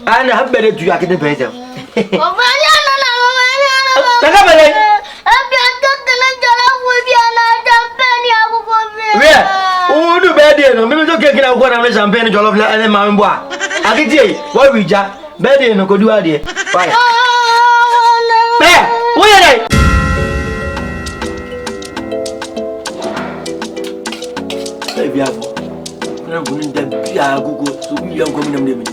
أنا هبدأ تجوا كده بيتهم. Where? Who do bed? No, maybe don't get out one of champagne jollof and my boy. Akete, what we ja? Bed no go do idea. Why? Where are they? Baby, I'm going to go to be young coming.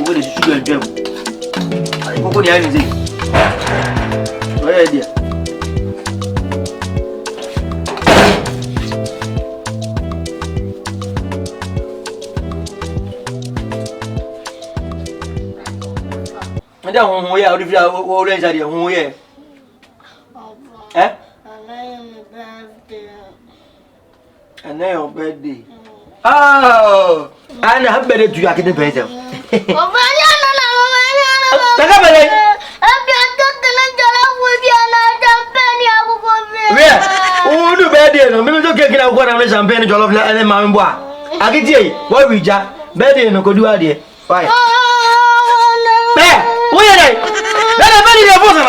What is sugar and jam? Kokotii anything. Where is it? I don't know where you are. What is it? Who are? Eh? And now birthday. Oh, I have better to get the better. Where? Who do bed? No, maybe don't get out one of champagne jollof and my boy. Akete, what we ja? Bed no go do idea. Why? Where are they? Let me bury your bosom. I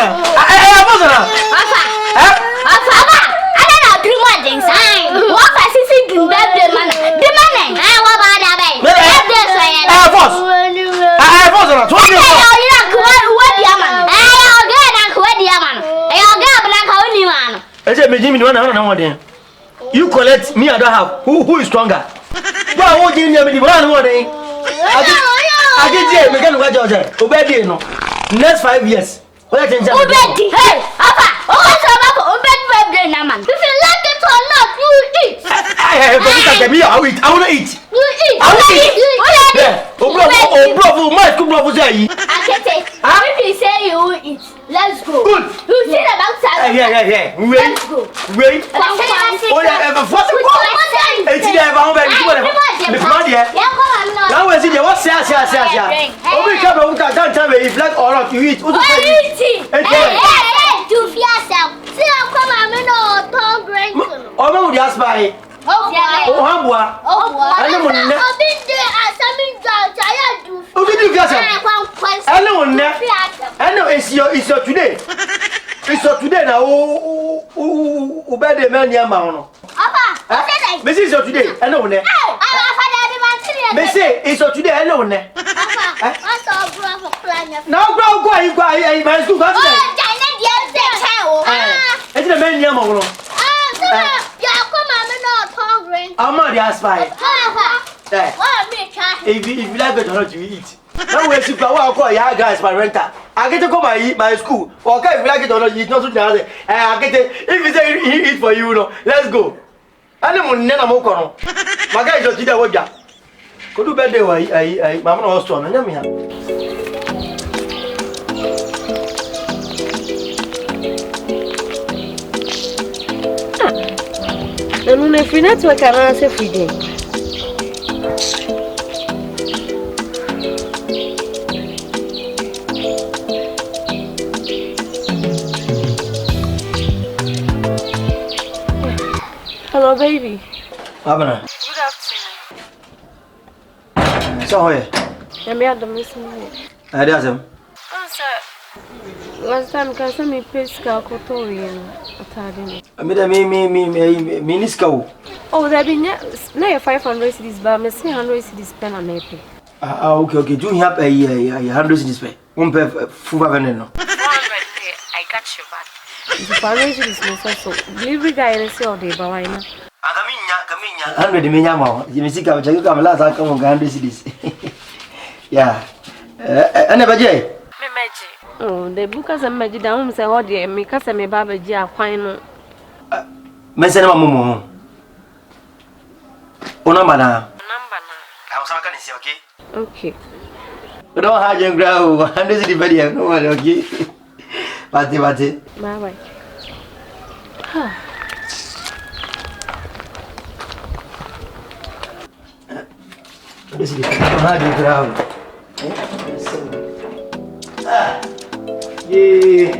don't know. Three more things. What I see in birthday man. The man. What about that? I said, you collect me, I don't have. Who is stronger? Why won't you give me the one day? I get you, what you're obey no. Next 5 years. What I can tell you? Hey, Papa, birthday, man. If you like it or not, you eat. I want to eat. You eat. I want to eat. Yeah. Oh, bravo, Akete, if you say you eat, let's go. Good. You see the outside. Yeah. Wait. Oh, yeah, now we see what's can't tell me if like or not you eat. Hey, do yourself. See how come I'm no tongue drink. Oh, no, just by. Oh, Hambua. I know when I've been there as something I do. Oh, did you guys? I know it's your today. It's your today now. Oh, bad the man, Yamano. Papa, this is your today. I know. They say it's your today. I know. Now, go, my school. It's the man, Yamano. I'm not the aspire. If you like it or not, you eat. Now we see power call your guys my renter. I get to go my school. Okay, if you like it or not, you eat not to the other. I get it. If you say he eat for you, no, let's go. I don't know more. My guys are today. What ya? Could do better. I, Mamma was strong. And yummy. And if we network, I answer free day. Hello, baby. Abana. Good afternoon. So, I'm here to miss you. I does him. Oh, sir. Last time, can send me Pesca Kokotii. I made a minisco. Oh, there be no 500 cities, but I'm 300 cities pen and maple. Okay. Do you have a 100 cities pay? One pair full veneno. 400, I got you back. The 500 cities, so delivery guy and say all day, but why not? Camina, 100 million. You see, come last, I come on 100 cities. Yeah. I never jay. Oh, the book has a magic down, say, oh, dear, me, cause I'm a baby, fine. Mesena Momo. Ona mana. I was not going to say, okay? But don't have your grow. I'm just the video. No one, okay? Bye. Bye. This is the hard ground. Yeah.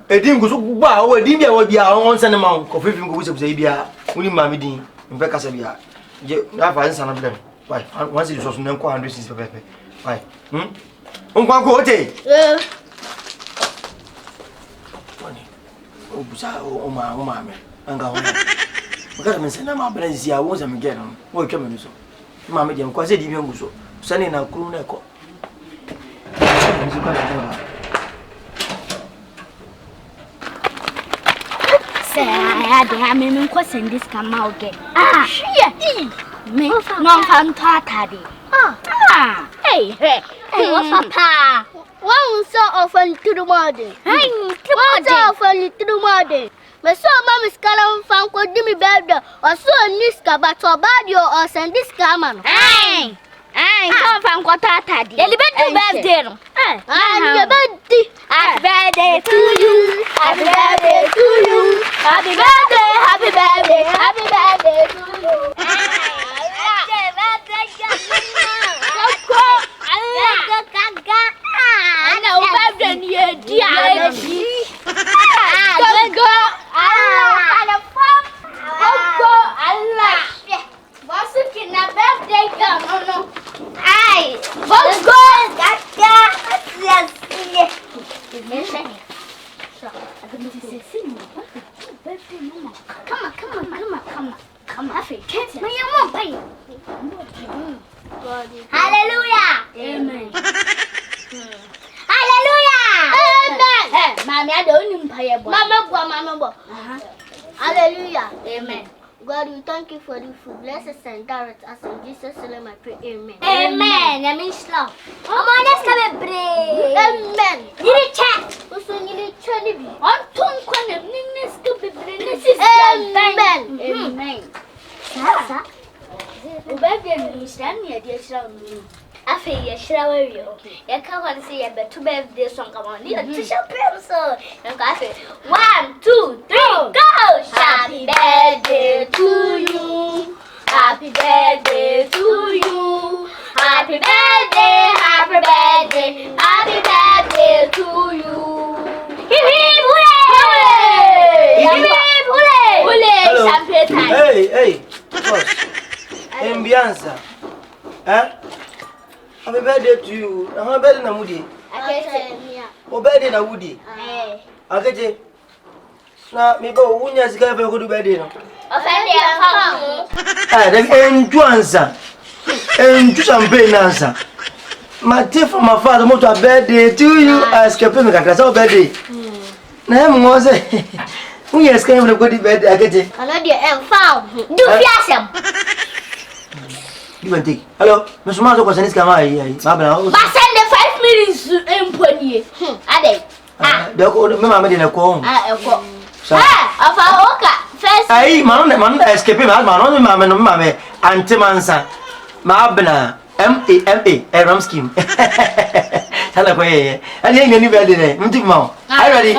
Edim go so gba o edim bia wo bia on send ma ko fefim go busa bia woni ma me din mpe kasa bia je na fa nsa na blem why once you so so nko 100 pepe why nkwa ko ote wani o busa o ma me anga ho because me send ma blem zia wo za me get no wo twa me so ma me dem ko se di bi nguso sani na kru na ko Say, I had me question this come out again. Shit! Me, non can talk at it. Hey, what's papa? One so often to the morning. One so often to the morning. My son, Mamma's column found could give me better or so Niska, but or Badio or send this common. Hey! Come from Kokotii. You'll be to birthday. Happy birthday to you. Happy birthday to you. Happy birthday, happy birthday, happy birthday to you. Hallelujah. Amen. Hallelujah. Amen. Mommy, I don't pay. Mama. Hallelujah. Amen. God, we thank you for the food. Bless us and direct us in Jesus' name. I pray. Amen. Amen. I mean, slow. Come on, let's come and pray. Amen. You need chat. Also, you need chat. On tongue, when Amen. Amen. Sasa. Ubabye nisani ya diashira mimi. Afi ya shirawe yo. Ya kawa nsi ya betu birthday song kama ni na tisha peso. Nka afi 1 2 3 go. Happy birthday to you. Happy birthday to you. Happy birthday, happy birthday, happy birthday to you. Hip hip hooray! Hip hip hooray! Hooray! Champagne time. Hey. Ambiance. Happy birthday to you. Happy birthday na Mudi. Akete mia. O birthday na Mudi. Akete. Na me ba wunya sika fa ko du birthday no. Ofende afa. Dem entuansa. Entu champagne nansa. Mate from my father mo to birthday to you. Escape me kakra sa birthday. Na em ngo se. Wunya sika fa ko du birthday Akete. Ano de emfa. Du fiasem. Give and take. Hello, Mr. Mazo was saying, "Come here, but send the 5 minutes in Pony. Ade. The mamma didn't call. First. Aye, man, escaping my mamma, Auntie Mansa, Mabna, MA, Ram scheme. Hello, and then you ready there. I ready.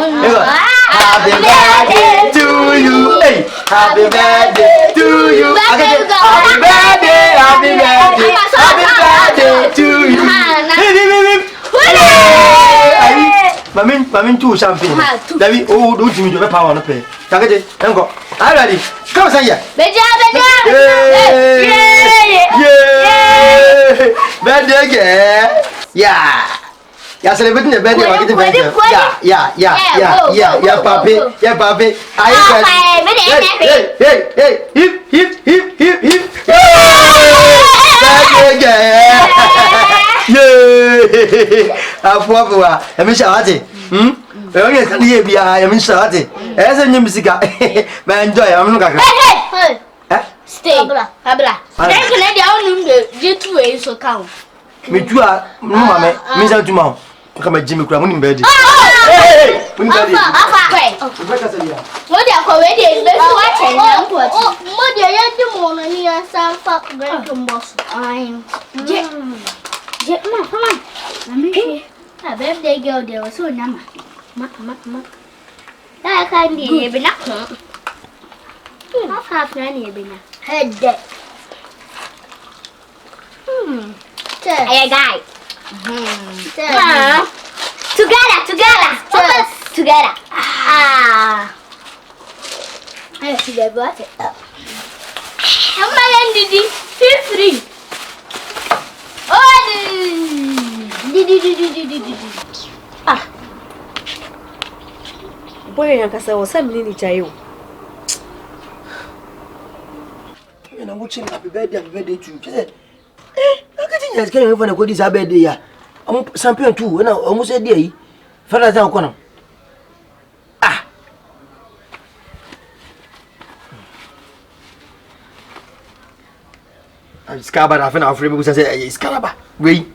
Happy birthday to you. Happy birthday to you. Happy birthday, happy birthday, happy birthday to you. Mamin too champagne. David, oh, don't you do a power on a pay. Akete, and go. I'm ready. Come on, yeah. Birthday, yeah. Yeah, celebrating the birthday of the birthday. Yeah, papi. Hip. Yeah. Afuwa. Emisha wate. onye kan ye bia ya min shate. Ese nyim sika. Ma enjoy am no kaka. Hey. Stay. Abla. Then can I down the two ways so count. Me tua mama me min sa tuma. Kama Jimmy kura munim bedi. Munim bedi. What they are already let's watch it now. What they are the morning and some fuck break the boss. Come on. A birthday girl there was so number. Ma. I can't be even up. Half nanny been head deck. Hey guy. Together. I see the butter. How my did it? Feel free. Boy, I can't say what's happening in Jayo. And I'm watching happy birthday too. Akete nyas kan fa na kodi sa birthday ya. Am champion too. Na almost a day. Father down kono. Skaba na fena afre bu say skaba. Wei.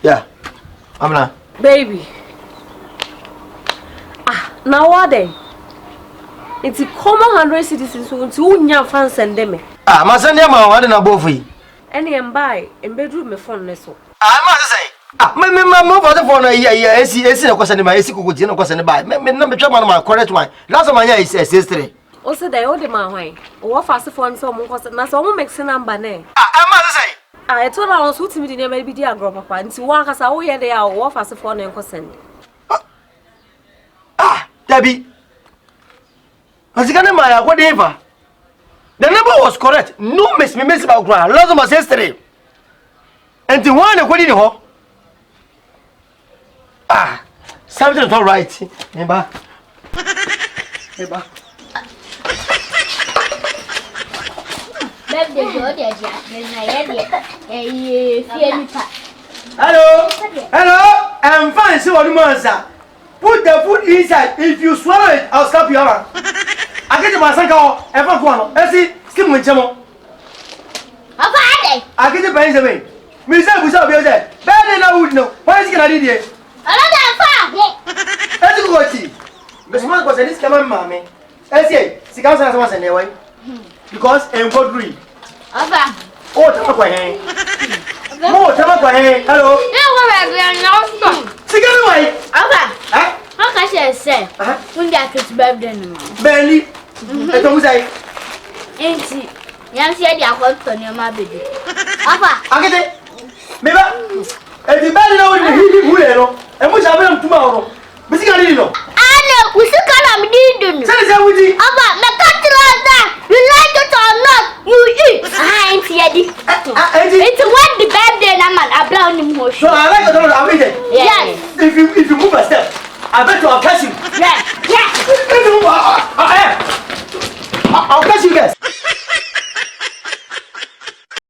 Yeah. Amna. Baby. Now what then? It's a common 100 citizens who unya fan send them. Ma send them ma wade na bofu. Any am buy in bedroom me phone neso. Ma say. Me for the phone ya esi na kwasa ne ma esi Kokotii na kwasa ne ba. Me na me twa ma correct one. Last man ya is S3. O say dey o de ma hwan. O fast phone so mo kwasa na so mo mix number na. Ma say. I told her on so to me the name be dia gro papa. Nti wa kasa wo ye dey a o fast phone na kwasa. Debbie. Azikane Maya, whatever. The number was correct. No miss me miss about ground. Lots of my sister. And the one who did it. Something's all right. Neighbor. Hello. I'm fine. So what do you say? Put the food inside. If you swallow it, I'll slap you around. Akete masanka efa ko ano. Esi skim nchemo. Papa ade. Akete bayin se me. Mi se busa obi o se. Be dey na wood no. Why is gonna dey? Another fa. Esi Kokotii. Me smart ko se this kama mama. Esi sika sa sama se ne wai. Because en go green. Papa. Oh, tama kwa hen. Mo tama kwa hen. Hello. You go back there now. Sika ni wai. Papa. How can she say? When get to birthday no. Benny. Eto mu sai. Enti. Yam say dia ko to ni ma bedi. Papa. Akete. Meba. Eti bali na woni hihi hule no. E mu shabe na mtuma oro. Bisika ni no. Ana usika na mdindo no. Say wuti. Papa, me cut that. You like it or not? You eat. Enti yedi. It's what the birthday na man abla ni mo. So I like it or not, I'm eating. Yes. If you move a step, I bet you I'll catch you. Yeah. If you move